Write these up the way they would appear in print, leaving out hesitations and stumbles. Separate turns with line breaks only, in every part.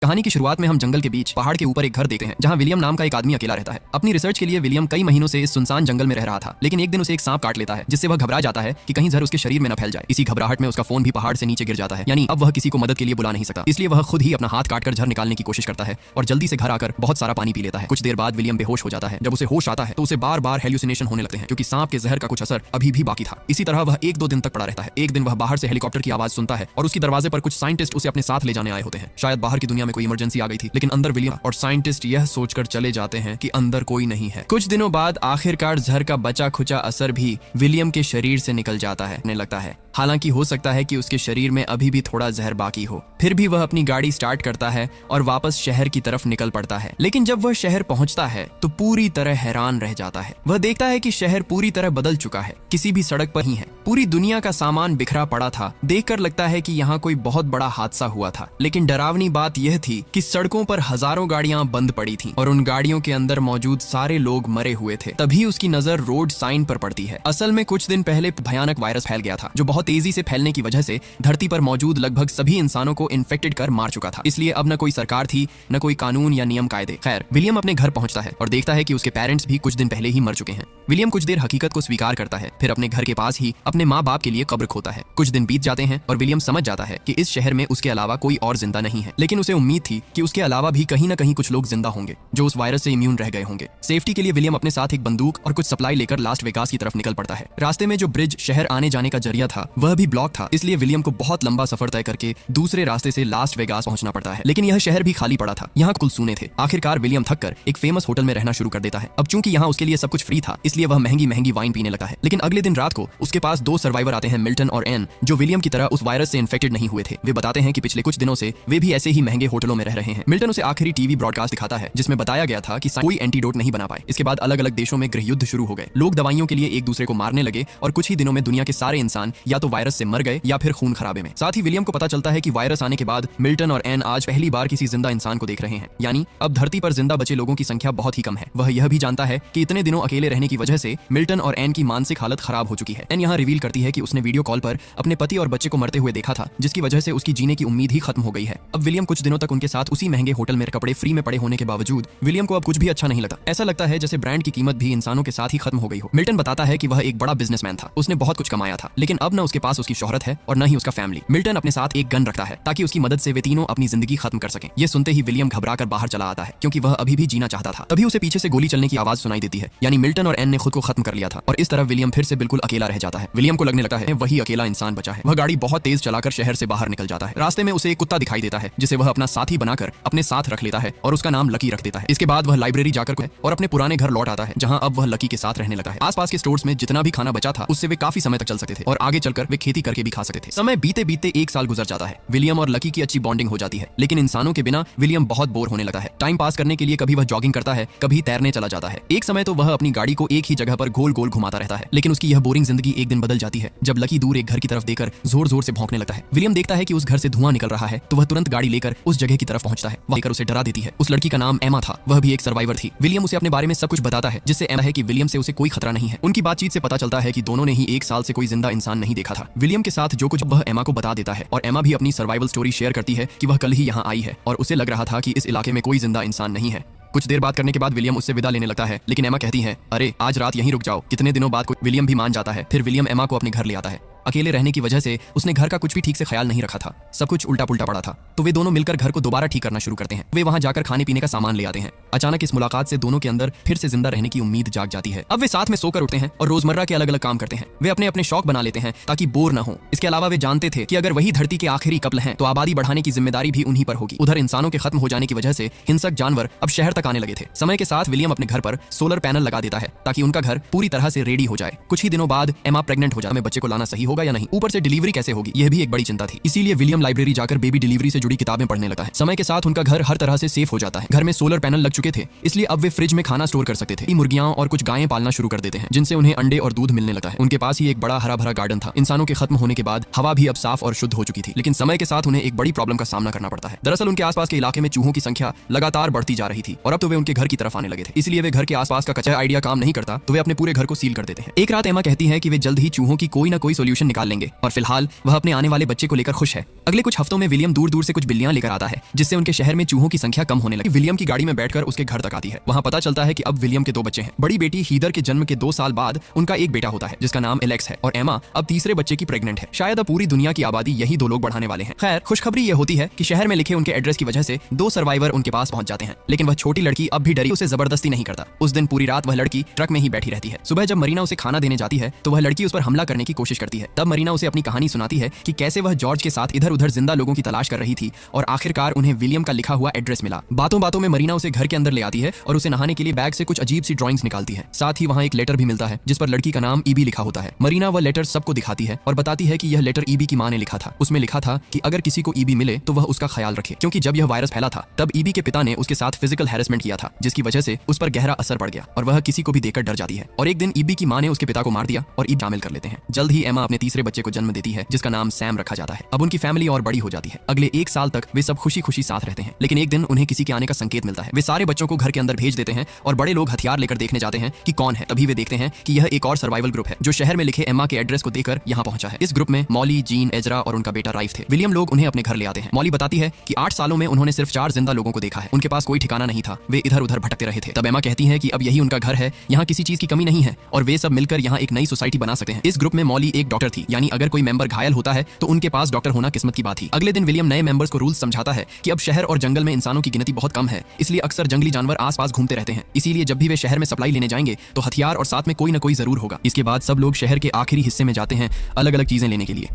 कहानी की शुरुआत में हम जंगल के बीच पहाड़ के ऊपर एक घर देखते हैं जहां विलियम नाम का एक आदमी अकेला रहता है। अपनी रिसर्च के लिए विलियम कई महीनों से इस सुनसान जंगल में रह रहा था, लेकिन एक दिन उसे एक सांप काट लेता है, जिससे वह घबरा जाता है कि कहीं जहर उसके शरीर में न फैल जाए। इसी घबराहट में उसका फोन भी पहाड़ से नीचे गिर जाता है, यानी अब वह किसी को मदद के लिए बुला नहीं सकता। इसलिए वह खुद ही अपना हाथ काटकर जहर निकालने की कोशिश करता है और जल्दी से घर आकर बहुत सारा पानी पी लेता है। कुछ देर बाद विलियम बेहोश हो जाता है। जब उसे होश आता है तो उसे बार बार हेल्यूसिनेशन होने लगते हैं, क्योंकि सांप के जहर का कुछ असर अभी भी बाकी था। इसी तरह वह 1-2 दिन तक पड़ा रहता है। एक दिन वह बाहर से हेलीकॉप्टर की आवाज सुनता है और उसके दरवाजे पर कुछ साइंटिस्ट उसे अपने साथ ले जाने आए होते हैं। शायद बाहर की दुनिया में कोई इमरजेंसी आ गई थी, लेकिन अंदर विलियम और साइंटिस्ट यह सोचकर चले जाते हैं कि अंदर कोई नहीं है। कुछ दिनों बाद आखिरकार जहर का बचा खुचा असर भी विलियम के शरीर से निकल जाता है लगता है। हालांकि हो सकता है कि उसके शरीर में अभी भी थोड़ा जहर बाकी हो। फिर भी वह अपनी गाड़ी स्टार्ट करता है और वापस शहर की तरफ निकल पड़ता है। लेकिन जब वह शहर पहुंचता है तो पूरी तरह हैरान रह जाता है। वह देखता है कि शहर पूरी तरह बदल चुका है, किसी भी सड़क पर ही है। पूरी दुनिया का सामान बिखरा पड़ा था। देखकर लगता है कि यहाँ कोई बहुत बड़ा हादसा हुआ था। लेकिन डरावनी बात यह थी कि सड़कों पर हजारों गाड़ियां बंद पड़ी थी और उन गाड़ियों के अंदर मौजूद सारे लोग मरे हुए थे। तभी उसकी नजर रोड साइन पर पड़ती है। असल में कुछ दिन पहले भयानक वायरस फैल गया था, जो बहुत तेजी से फैलने की वजह से धरती पर मौजूद लगभग सभी इंसानों को इन्फेक्टेड कर मार चुका था। इसलिए अब न कोई सरकार थी, न कोई कानून या नियम कायदे। खैर, विलियम अपने घर पहुंचता है और देखता है कि उसके पेरेंट्स भी कुछ दिन पहले ही मर चुके हैं। विलियम कुछ देर हकीकत को स्वीकार करता है, फिर अपने घर के पास ही अपने माँ बाप के लिए कब्र खोता है। कुछ दिन बीत जाते हैं और विलियम समझ जाता है कि इस शहर में उसके अलावा कोई और जिंदा नहीं है। लेकिन उसे उम्मीद थी कि उसके अलावा भी कहीं न कहीं कुछ लोग जिंदा होंगे जो उस वायरस से इम्यून रह गए होंगे। सेफ्टी के लिए विलियम अपने साथ एक बंदूक और कुछ सप्लाई लेकर लास्ट वेगास की तरफ निकल पड़ता है। रास्ते में जो ब्रिज शहर आने जाने का जरिया था वह भी ब्लॉक था, इसलिए विलियम को बहुत लंबा सफर तय करके दूसरे रास्ते से लास्ट वेगास पहुंचना पड़ता है। लेकिन यह शहर भी खाली पड़ा था, यहाँ कुल सूने थे। आखिरकार विलियम थककर एक फेमस होटल में रहना शुरू कर देता है। अब चूंकि यहाँ उसके लिए सब कुछ फ्री था, इसलिए वह महंगी महंगी वाइन पीने लगा है। लेकिन अगले दिन रात को उसके पास 2 सर्वाइवर आते हैं, मिल्टन और एन, जो विलियम की तरह उस वायरस से इन्फेक्टेड नहीं हुए थे। वे बताते हैं कि पिछले कुछ दिनों से वे भी ऐसे ही महंगे होटलों में रह रहे हैं। मिल्टन उसे आखिरी टीवी ब्रॉडकास्ट दिखाता है जिसमें बताया गया था कि कोई एंटीडोट नहीं बना पाए। इसके बाद अलग अलग देशों में गृह युद्ध शुरू हो गए। लोग दवाइयों के लिए एक दूसरे को मारने लगे और कुछ ही दिनों में दुनिया के सारे इंसान या तो वायरस से मर गए या फिर खून खराबे में। साथ ही विलियम को पता चलता है कि वायरस आने के बाद मिल्टन और एन आज पहली बार किसी जिंदा इंसान को देख रहे हैं, यानी अब धरती पर जिंदा बचे लोगों की संख्या बहुत ही कम है। वह यह भी जानता है कि इतने दिनों अकेले रहने की वजह से मिल्टन और एन की मानसिक हालत खराब हो चुकी है। एन यहाँ रिवील करती है कि उसने वीडियो कॉल पर अपने पति और बच्चे को मरते हुए देखा था, जिसकी वजह से उसकी जीने की उम्मीद ही खत्म हो गई है। अब विलियम कुछ दिनों तक उनके साथ उसी महंगे होटल में कपड़े फ्री में पड़े होने के बावजूद विलियम को अब कुछ भी अच्छा नहीं लगता। ऐसा लगता है जैसे ब्रांड की कीमत भी इंसानों के साथ ही खत्म हो गई हो। मिल्टन बताता है कि वह एक बड़ा बिजनेसमैन था, उसने बहुत कुछ कमाया था, लेकिन अब न उसके पास उसकी शोहरत है और न ही उसका फैमिली। मिल्टन अपने साथ एक गन रखता है ताकि उसकी मदद से वे तीनों अपनी जिंदगी खत्म कर सकें। ये सुनते ही विलियम घबराकर बाहर चला आता है, क्योंकि वह अभी भी जीना चाहता था। तभी उसे पीछे से गोली चलने की आवाज सुनाई देती है, यानी मिल्टन और एन ने खुद को खत्म कर लिया था और इस तरह विलियम फिर से बिल्कुल अकेला रह जाता है। विलियम को लगने लगता है वही अकेला इंसान बचा है। वह गाड़ी बहुत तेज चलाकर शहर से बाहर निकल जाता है। रास्ते में उसे एक कुत्ता दिखाई देता है जिसे वह अपना साथी बनाकर अपने साथ रख लेता है और उसका नाम लकी रख देता है। इसके बाद वह लाइब्रेरी जाकर और अपने पुराने घर लौट आता है, जहां अब वह लकी के साथ रहने लगा है। आसपास के स्टोर्स में जितना भी खाना बचा था उससे वे काफी समय तक चल सकते थे और आगे चलकर वे खेती करके भी खा सकते थे। समय बीते बीते 1 साल गुजर जाता है। विलियम और लकी की अच्छी बॉन्डिंग हो जाती है, लेकिन इंसानों के बिना विलियम बहुत बोर होने लगा है। टाइम पास करने के लिए कभी वह जॉगिंग करता है, कभी तैरने चला जाता है। एक समय तो वह अपनी गाड़ी को एक ही जगह पर गोल गोल घुमाता रहता है। लेकिन उसकी यह बोरिंग जिंदगी एक दिन बदल जाती है जब लकी दूर एक घर की तरफ देकर जोर जोर से भौंकने लगता है। विलियम देखता है कि उस घर से धुआं निकल रहा है, तो वह तुरंत गाड़ी लेकर उस जगह की तरफ पहुंचता है। वह लेकर उसे डरा देती है। उस लड़की का नाम एमा था, वह भी एक सर्वाइवर थी। विलियम उसे अपने बारे में सब कुछ बताता है, जिससे एमा है कि विलियम से उसे कोई खतरा नहीं है। उनकी बातचीत से पता चलता है कि दोनों ने ही 1 साल से कोई जिंदा इंसान नहीं देखा था। विलियम के साथ जो कुछ वह एमा को बता देता है और एमा भी अपनी सर्वाइवल स्टोरी शेयर करती है कि वह कल ही यहाँ आई है और उसे लग रहा था कि इस इलाके में कोई जिंदा इंसान नहीं है। कुछ देर बात करने के बाद विलियम उससे विदा लेने लगता है, लेकिन एमा कहती है, अरे आज रात यहीं रुक जाओ। कितने दिनों बाद विलियम भी मान जाता है। फिर विलियम एमा को अपने घर ले आता है। अकेले रहने की वजह से उसने घर का कुछ भी ठीक से ख्याल नहीं रखा था, सब कुछ उल्टा पुल्टा पड़ा था। तो वे दोनों मिलकर घर को दोबारा ठीक करना शुरू करते हैं। वे वहां जाकर खाने पीने का सामान ले आते हैं। अचानक इस मुलाकात से दोनों के अंदर फिर से जिंदा रहने की उम्मीद जाग जाती है। अब वे साथ में सोकर उठते हैं और रोजमर्रा के अलग अलग काम करते हैं। वे अपने अपने शौक बना लेते हैं ताकि बोर न हो। इसके अलावा वे जानते थे कि अगर वही धरती के आखिरी कपल हैं तो आबादी बढ़ाने की जिम्मेदारी भी उन्हीं पर होगी। उधर इंसानों के खत्म हो जाने की वजह से हिंसक जानवर अब शहर तक आने लगे थे। समय के साथ विलियम अपने घर पर सोलर पैनल लगा देता है ताकि उनका घर पूरी तरह से रेडी हो जाए। कुछ ही दिनों बाद एमा प्रेग्नेंट हो जाए। में बच्चे को लाना सही होगा या नहीं, ऊपर से डिलीवरी कैसे होगी, यह भी एक बड़ी चिंता थी। इसीलिए विलियम लाइब्रेरी जाकर बेबी डिलीवरी से जुड़ी किताबें पढ़ने लगा है। समय के साथ उनका घर हर तरह से सेफ हो जाता है। घर में सोलर पैनल लग चुके थे, इसलिए अब वे फ्रिज में खाना स्टोर कर सकते थे। मुर्गियां और कुछ गायें पालना शुरू कर देते हैं, जिनसे उन्हें अंडे और दूध मिलने लगा है। उनके पास ही एक बड़ा हरा भरा गार्डन था। इंसानों के खत्म होने के बाद हवा भी अब साफ और शुद्ध हो चुकी थी, लेकिन समय के साथ उन्हें एक बड़ी प्रॉब्लम का सामना करना पड़ता है। दरअसल उनके आसपास के इलाके में चूहों की संख्या लगातार बढ़ती जा रही थी और अब तो वे उनके घर की तरफ आने लगे थे। इसलिए वे घर के आसपास का कच्चा आइडिया काम नहीं करता तो वे अपने पूरे घर को सील कर देते हैं। एक रात एमा कहती है कि वे जल्द ही चूहों की कोई ना कोई सोल्यूशन सोल्यूशन निकाल लेंगे और फिलहाल वह अपने आने वाले बच्चे को लेकर खुश है। अगले कुछ हफ्तों में विलियम दूर दूर से कुछ बिल्लियां लेकर आता है, जिससे उनके शहर में चूहों की संख्या कम होने लगी। विलियम की गाड़ी में बैठकर उसके घर तक आती है। वहां पता चलता है कि अब विलियम के 2 बच्चे हैं। बड़ी बेटी हीदर के जन्म के 2 साल बाद उनका एक बेटा होता है जिसका नाम एलेक्स है, और एमा अब तीसरे बच्चे की प्रेग्नेंट है। शायद अब पूरी दुनिया की आबादी यही 2 लोग बढ़ाने वाले हैं। खैर, खुशखबरी ये होती है कि शहर में लिखे उनके एड्रेस की वजह से 2 सर्वाइवर उनके पास पहुंच जाते हैं, लेकिन वह छोटी लड़की अब भी डरी उसे जबरदस्ती नहीं करता। उस दिन पूरी रात वह लड़की ट्रक में ही बैठी रहती है। सुबह जब मरीना उसे खाना देने जाती है तो वह लड़की उस पर हमला करने की कोशिश करती है। तब मरीना उसे अपनी कहानी सुनाती है कि कैसे वह जॉर्ज के साथ इधर उधर जिंदा लोगों की तलाश कर रही थी और आखिरकार उन्हें विलियम का लिखा हुआ एड्रेस मिला। बातों बातों में मरीना उसे घर के अंदर ले आती है और उसे नहाने के लिए बैग से कुछ अजीब सी ड्राइंग्स निकालती है। साथ ही वहाँ एक लेटर भी मिलता है जिस पर लड़की का नाम ईबी लिखा होता है। मरीना वह लेटर सबको दिखाती है और बताती है कि यह लेटर ईबी की माँ ने लिखा था। उसमें लिखा था कि अगर किसी को ईबी मिले तो वह उसका ख्याल रखे, क्योंकि जब यह वायरस फैला था तब ईबी के पिता ने उसके साथ फिजिकल हैरेसमेंट किया था, जिसकी वजह से उस पर गहरा असर पड़ गया और वह किसी को भी देखकर डर जाती है। और एक दिन ईबी की माँ ने उसके पिता को मार दिया और ईब शामिल कर लेते हैं। जल्द ही एमा अपने तीसरे बच्चे को जन्म देती है जिसका नाम सैम रखा जाता है। अब उनकी फैमिली और बड़ी हो जाती है। अगले 1 साल तक वे सब खुशी खुशी साथ रहते हैं, लेकिन एक दिन उन्हें किसी के आने का संकेत मिलता है। वे सारे बच्चों को घर के अंदर भेज देते हैं और बड़े लोग हथियार लेकर देखने जाते हैं कि कौन है। तभी वे देखते हैं कि यह एक और सर्वाइवल ग्रुप है जो शहर में लिखे एम्मा के एड्रेस को देकर यहाँ पहुंचा है। इस ग्रुप में मॉली, जीन, एजरा और उनका बेटा राइफ थे। विलियम लोग उन्हें अपने घर ले आते हैं। मॉली बताती है कि 8 सालों में उन्होंने सिर्फ 4 जिंदा लोगों को देखा है। उनके पास कोई ठिकाना नहीं था, वे इधर उधर भटकते रहे थे। तब एम्मा कहती है कि अब यही उनका घर है, यहाँ किसी चीज की कमी नहीं है और वे सब मिलकर यहाँ एक नई सोसाइटी बना सकते हैं। इस ग्रुप में मॉली एक डॉक्टर थी, यानी अगर कोई मेंबर घायल होता है तो उनके पास डॉक्टर होना किस्मत की बात थी। अगले दिन विलियम नए मेंबर्स को रूल्स समझाता है कि अब शहर और जंगल में इंसानों की गिनती बहुत कम है, इसलिए अक्सर जंगली जानवर आसपास घूमते रहते हैं। इसीलिए जब भी वे शहर में सप्लाई लेने जाएंगे तो हथियार और साथ में कोई न कोई जरूर होगा। इसके बाद सब लोग शहर के आखिरी हिस्से में जाते हैं अलग अलग चीजें लेने के लिए।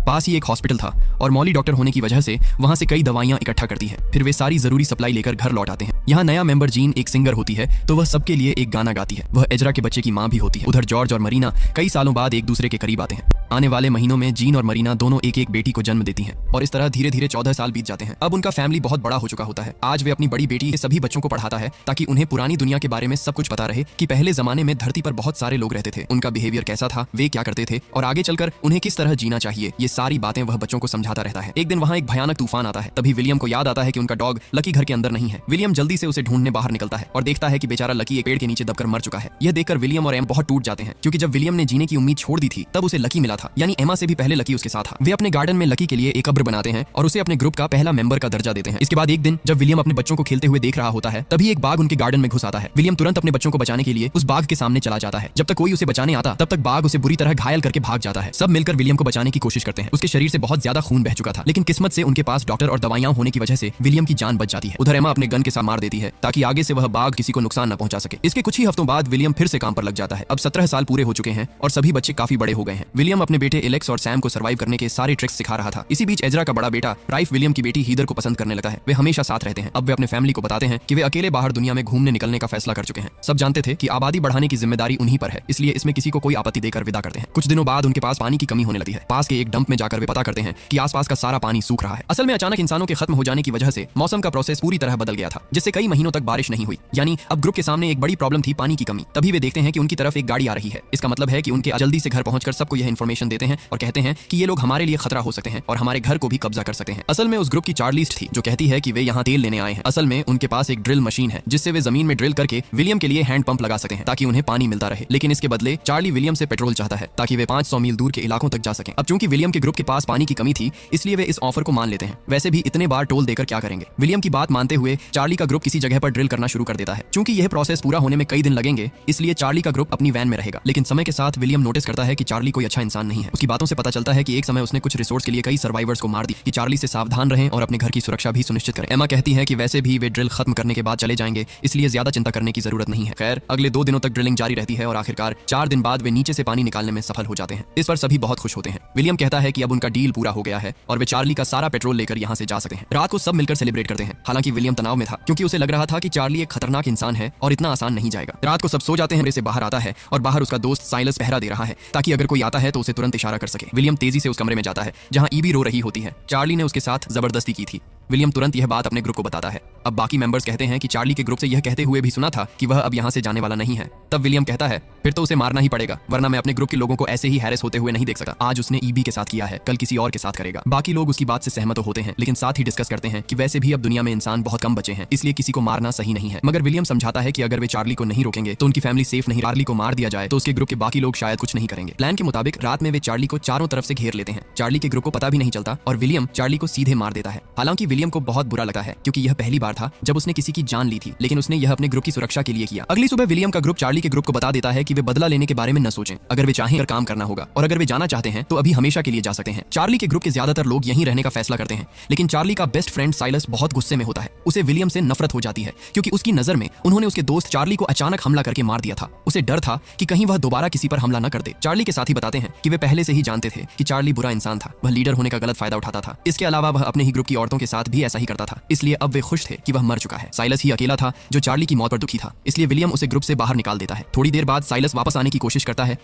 पास ही एक हॉस्पिटल था और मॉली डॉक्टर होने की वजह से वहां से कई दवाइयां इकट्ठा करती है। फिर वे सारी जरूरी सप्लाई लेकर घर लौट आते हैं। यहाँ नया मेंबर जीन एक सिंगर होती है तो वह सबके लिए एक गाना गाती है। वह एजरा के बच्चे की माँ भी होती है। उधर जॉर्ज और मरीना कई सालों बाद एक दूसरे के करीब आते हैं। आने वाले महीनों में जीन और मरीना दोनों एक एक बेटी को जन्म देती हैं और इस तरह धीरे धीरे 14 साल बीत जाते हैं। अब उनका फैमिली बहुत बड़ा हो चुका होता है। आज वे अपनी बड़ी बेटी के सभी बच्चों को पढ़ाता है ताकि उन्हें पुरानी दुनिया के बारे में सब कुछ पता रहे कि पहले जमाने में धरती पर बहुत सारे लोग रहते थे, उनका बिहेवियर कैसा था, वे क्या करते थे और आगे चलकर उन्हें किस तरह जीना चाहिए। ये सारी बातें वह बच्चों को समझाता रहता है। एक दिन वहाँ एक भयानक तूफान आता है। तभी विलियम को याद आता है कि उनका डॉग लकी घर के अंदर नहीं है। विलियम जल्दी से उसे ढूंढने बाहर निकलता है और देखता है कि बेचारा लकी एक पेड़ के नीचे दबकर मर चुका है। यह देखकर विलियम और एम बहुत टूट जाते हैं, क्योंकि जब विलियम ने जीने की उम्मीद छोड़ दी थी तब उसे लकी मिला था, यानी एमा से भी पहले लकी उसके साथ था। वे अपने गार्डन में लकी के लिए एक कब्र बनाते हैं और उसे अपने ग्रुप का पहला मेंबर का दर्जा देते हैं। इसके बाद एक दिन जब विलियम अपने बच्चों को खेलते हुए देख रहा होता है तभी एक बाघ उनके गार्डन में घुस आता है। विलियम तुरंत अपने बच्चों को बचाने के लिए उस बाघ के सामने चला जाता है। जब तक कोई उसे बचाने आता तब तक बाघ उसे बुरी तरह घायल करके भाग जाता है। सब मिलकर विलियम को बचाने की कोशिश करते हैं। उसके शरीर से बहुत ज्यादा खून बह चुका था, लेकिन किस्मत से उनके पास डॉक्टर और दवाइयां होने की वजह से विलियम की जान बच जाती है। उधर एमा अपने गन के साथ मार देती है ताकि आगे से वह बाघ किसी को नुकसान न पहुंचा सके। इसके कुछ ही हफ्तों बाद विलियम फिर से काम पर लग जाता है। अब 17 साल पूरे हो चुके हैं और सभी बच्चे काफी बड़े हो गए हैं। विलियम अपने बेटे एलेक्स और सैम को सर्वाइव करने के सारे ट्रिक्स सिखा रहा था। इसी बीच एजरा का बड़ा बेटा राइफ विलियम की बेटी हीदर को पसंद करने लगा है। वे हमेशा साथ रहते हैं। अब वे अपने फैमिली को बताते हैं कि वे अकेले बाहर दुनिया में घूमने निकलने का फैसला कर चुके हैं। सब जानते थे कि आबादी बढ़ाने की जिम्मेदारी उन्हीं पर है, इसलिए इसमें किसी को कोई आपत्ति देकर विदा करते हैं। कुछ दिनों बाद उनके पास पानी की कमी होने लगती है। पास के एक डंप में जाकर वे पता करते हैं कि आसपास का सारा पानी सूख रहा है। असल में अचानक इंसानों के खत्म हो जाने की वजह से मौसम का प्रोसेस पूरी तरह बदल गया था, जिससे कई महीनों तक बारिश नहीं हुई। यानी अब ग्रुप के सामने एक बड़ी प्रॉब्लम थी, पानी की कमी। तभी वे देखते हैं कि उनकी तरफ एक गाड़ी आ रही है। इसका मतलब है कि उनके जल्दी से घर पहुंचकर सबको यह इन्फॉर्मेशन देते हैं और कहते हैं कि ये लोग हमारे लिए खतरा हो सकते हैं और हमारे घर को भी कब्जा कर सकते हैं। असल में उस ग्रुप की चार्लिस्ट थी जो कहती है कि वे यहाँ तेल लेने आए हैं। असल में उनके पास एक ड्रिल मशीन है जिससे वे जमीन में ड्रिल करके विलियम के लिए हैंड पंप लगा सकते हैं ताकि उन्हें पानी मिलता रहे। लेकिन इसके बदले चार्ली विलियम से पेट्रोल चाहता है ताकि वे 500 मील दूर के इलाकों तक जा सकें। अब चूंकि विलियम के ग्रुप के पास पानी की कमी थी इसलिए वे इस ऑफर को मान लेते हैं। वैसे भी इतने बार टोल देकर क्या करेंगे। विलियम की बात मानते हुए चार्ली का ग्रुप किसी जगह पर ड्रिल करना शुरू कर देता है। चूंकि यह प्रोसेस पूरा होने में कई दिन लगेंगे इसलिए चार्ली का ग्रुप अपनी वैन में रहेगा। लेकिन समय के साथ विलियम नोटिस करता है कि चार्ली कोई अच्छा इंसान नहीं है। उसकी बातों से पता चलता है कि एक समय उसने कुछ रिसोर्स के लिए कई सर्वाइवर्स को मार दी। कि चार्ली से सावधान रहें और अपने घर की सुरक्षा भी सुनिश्चित करें। एमा कहती है कि वैसे भी वे ड्रिल खत्म करने के बाद चले जाएंगे, इसलिए ज्यादा चिंता करने की जरूरत नहीं है। खैर, अगले 2 दिनों तक ड्रिलिंग जारी रहती है और आखिरकार 4 दिन बाद वे नीचे से पानी निकालने में सफल हो जाते हैं। इस पर सभी बहुत खुश होते हैं। विलियम कहता है कि अब उनका डील पूरा हो गया है और वे चार्ली का सारा पेट्रोल लेकर यहाँ से जा सकते हैं। रात को सब मिलकर सेलिब्रेट करते हैं। हालांकि विलियम तनाव में था क्योंकि उसे लग रहा था कि चार्ली एक खतरनाक इंसान है और इतना आसान नहीं जाएगा। रात को सब सो जाते हैं। से बाहर आता है और बाहर उसका दोस्त साइलस पहरा दे रहा है ताकि अगर कोई आता है तो उसे तुरंत इशारा कर सके। विलियम तेजी से उस कमरे में जाता है जहाँ ईबी रो रही होती है। चार्ली ने उसके साथ जबरदस्ती की थी। विलियम तुरंत यह बात अपने ग्रुप को बताता है। अब बाकी मेंबर्स कहते हैं कि चार्ली के ग्रुप से यह कहते हुए भी सुना था कि वह अब यहाँ से जाने वाला नहीं है। तब विलियम कहता है, फिर तो उसे मारना ही पड़ेगा, वरना मैं अपने ग्रुप के लोगों को ऐसे ही हैरेस होते हुए नहीं देख सकता। आज उसने ईबी के साथ किया है, कल किसी और के साथ करेगा। बाकी लोग उसकी बात से सहमत तो होते हैं, लेकिन साथ ही डिस्कस करते हैं कि वैसे भी अब दुनिया में इंसान बहुत कम बचे हैं, इसलिए किसी को मारना सही नहीं है। मगर विलियम समझाता है कि अगर वे चार्ली को नहीं रोकेंगे तो उनकी फैमिली सेफ नहीं। चार्ली को मार दिया जाए तो उसके ग्रुप के बाकी लोग शायद कुछ नहीं करेंगे। प्लान के मुताबिक रात में वे चार्ली को चारों तरफ से घेर लेते हैं। चार्ली के ग्रुप को पता भी नहीं चलता और विलियम चार्ली को सीधे मार देता है। हालांकि विलियम को बहुत बुरा लगा है, क्योंकि यह पहली बार था जब उसने किसी की जान ली थी, लेकिन उसने यह अपने ग्रुप की सुरक्षा के लिए किया। अगली सुबह विलियम का ग्रुप चार्ली के ग्रुप को बता देता है कि वे बदला लेने के बारे में न सोचें। अगर वे चाहें काम करना होगा, और अगर वे जाना चाहते हैं तो अभी हमेशा के लिए जा सकते हैं। चार्ली के ग्रुप के ज्यादातर लोग यहीं रहने का फैसला करते हैं, लेकिन चार्ली का बेस्ट फ्रेंड साइलस बहुत गुस्से में होता है। उसे विलियम से नफरत हो जाती है, क्योंकि उसकी नजर में उन्होंने उसके दोस्त चार्ली को अचानक हमला करके मार दिया था। उसे डर था कि कहीं वह दोबारा किसी पर हमला न कर दे। चार्ली के साथी बताते हैं कि वे पहले से ही जानते थे कि चार्ली बुरा इंसान था, वह लीडर होने का गलत फायदा उठाता था। इसके अलावा वह अपने ही ग्रुप की औरतों के साथ भी ऐसा ही करता था, इसलिए अब वे खुश थे कि वह मर चुका है। साइलस ही अकेला था जो चार्ली की मौत पर दुखी था, इसलिए विलियम उसे ग्रुप से बाहर निकाल देता है। थोड़ी देर बाद साइलस वापस आने की कोशिश करता है,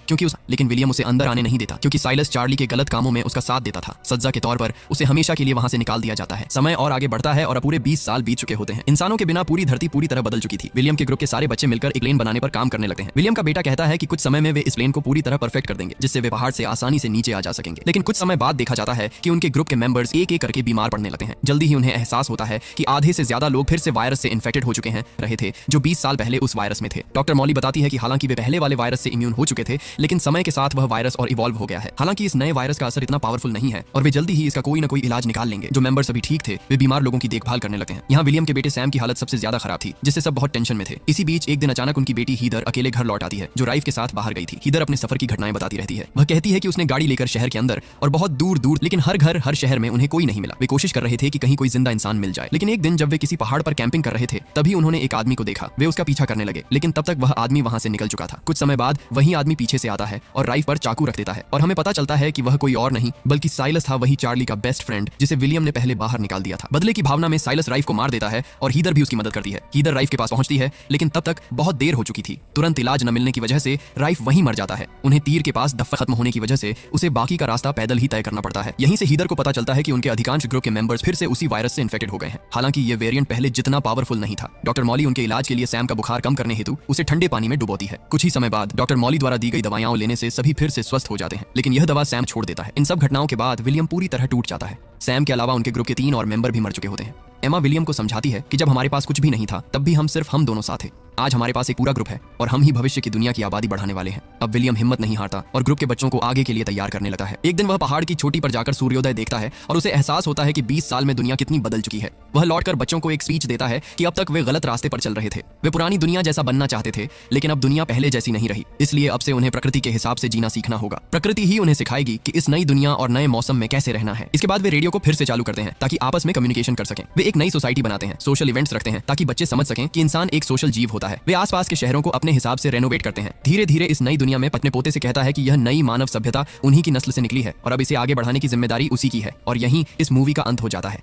लेकिन विलियम उसे अंदर आने नहीं देता, क्योंकि साइलस चार्ली के गलत कामों में उसका साथ देता था। सजा के तौर पर उसे हमेशा के लिए वहां से निकाल दिया जाता है। समय और आगे बढ़ता है और पूरे 20 साल बीत चुके होते हैं। इंसानों के बिना पूरी धरती पूरी तरह बदल चुकी थी। विलियम के ग्रुप के सारे बच्चे मिलकर एक प्लेन बनाने पर काम करने लगते हैं। विलियम का बेटा कहता है कि कुछ समय में वे इस प्लेन को पूरी तरह परफेक्ट कर देंगे, जिससे वे पहाड़ से आसानी से नीचे आ जा सकेंगे। लेकिन कुछ समय बाद देखा जाता है कि उनके ग्रुप के मेंबर्स एक एक करके बीमार पड़ने लगते हैं। जल्दी ही उन्हें एहसास होता है कि आधे से ज्यादा लोग फिर से वायरस से इन्फेक्टेड हो चुके हैं रहे थे, जो 20 साल पहले उस वायरस में थे। डॉक्टर मॉली बताती है कि हालांकि वे पहले वाले वायरस से इम्यून हो चुके थे, लेकिन समय के साथ वह वायरस और इवॉल्व हो गया है। हालांकि इस नए वायरस का असर इतना पावरफुल नहीं है और वे जल्दी ही इसका कोई ना कोई इलाज निकाल लेंगे। जो मेंबर्स अभी ठीक थे वे बीमार लोगों की देखभाल करने लगते हैं। यहाँ विलियम के बेटे सैम की हालत सबसे ज्यादा खराब थी, जिससे सब बहुत टेंशन में थे। इसी बीच एक दिन अचानक उनकी बेटी हीदर अकेले घर लौट आती है, जो राइफ के साथ बाहर गई थी। हीदर अपने सफर की घटनाएं बताती रहती है। वह कहती है कि उसने गाड़ी लेकर शहर के अंदर और बहुत दूर दूर, लेकिन हर घर हर शहर में उन्हें कोई नहीं मिला। वे कोशिश कर रहे थे कि कहीं कोई जिंदा इंसान मिल जाए। लेकिन एक दिन जब वे किसी पहाड़ पर कैंपिंग कर रहे थे, तभी उन्होंने एक आदमी को देखा। वे उसका पीछा करने लगे, लेकिन तब तक वह आदमी वहां से निकल चुका था। कुछ समय बाद वही आदमी पीछे से आता है और राइफ पर चाकू रख देता है, और हमें पता चलता है कि वह कोई और नहीं बल्कि साइलस था, वही चार्ली का बेस्ट फ्रेंड जिसे विलियम ने पहले बाहर निकाल दिया था। बदले की भावना में साइलस राइफ को मार देता है और हीदर भी उसकी मदद करती है। हीदर राइफ के पास पहुंचती है, लेकिन तब तक बहुत देर हो चुकी थी। तुरंत इलाज न मिलने की वजह से राइफ वहीं मर जाता है। उन्हें तीर के पास दफ्तर खत्म होने की वजह से उसे बाकी का रास्ता पैदल ही तय करना पड़ता है। यहीं से हीदर को पता चलता है कि उनके अधिकांश ग्रुप के मेंबर्स फिर से उसी वायरस से इन्फेक्टेड हो गए हैं। हालांकि ये वेरिएंट पहले जितना पावरफुल नहीं था। डॉक्टर मॉली उनके इलाज के लिए सैम का बुखार कम करने हेतु उसे ठंडे पानी में डुबोती है। कुछ ही समय बाद डॉक्टर मॉली द्वारा दी गई दवाइयां लेने से सभी फिर से स्वस्थ हो जाते हैं, लेकिन यह दवा सैम छोड़ देता है। इन सब घटनाओं के बाद विलियम पूरी तरह टूट जाता है। सैम के अलावा उनके ग्रुप के 3 और मेंबर भी मर चुके होते हैं। एमा विलियम को समझाती है कि जब हमारे पास कुछ भी नहीं था तब भी सिर्फ हम दोनों साथ थे। आज हमारे पास एक पूरा ग्रुप है और हम ही भविष्य की दुनिया की आबादी बढ़ाने वाले हैं। अब विलियम हिम्मत नहीं हारता और ग्रुप के बच्चों को आगे के लिए तैयार करने लगा है। एक दिन वह पहाड़ की चोटी पर जाकर सूर्योदय देखता है और उसे एहसास होता है कि 20 साल में दुनिया कितनी बदल चुकी है। वह लौटकर बच्चों को एक स्पीच देता है कि अब तक वे गलत रास्ते पर चल रहे थे। वे पुरानी दुनिया जैसा बनना चाहते थे, लेकिन अब दुनिया पहले जैसी नहीं रही। इसलिए अब से उन्हें प्रकृति के हिसाब से जीना सीखना होगा। प्रकृति ही उन्हें सिखाएगी कि इस नई दुनिया और नए मौसम में कैसे रहना है। इसके बाद वे रेडियो को फिर से चालू करते हैं ताकि आपस में कम्युनिकेशन कर सकें। वे एक नई सोसाइटी बनाते हैं, सोशल इवेंट्स रखते हैं ताकि बच्चे समझ सकें कि इंसान एक सोशल जीव होता है। वे आसपास के शहरों को अपने हिसाब से रेनोवेट करते हैं। धीरे धीरे इस नई दुनिया में अपने पोते से कहता है कि यह नई मानव सभ्यता उन्हीं की नस्ल से निकली है और अब इसे आगे बढ़ाने की जिम्मेदारी उसी की है। और यहीं इस मूवी का अंत हो जाता है।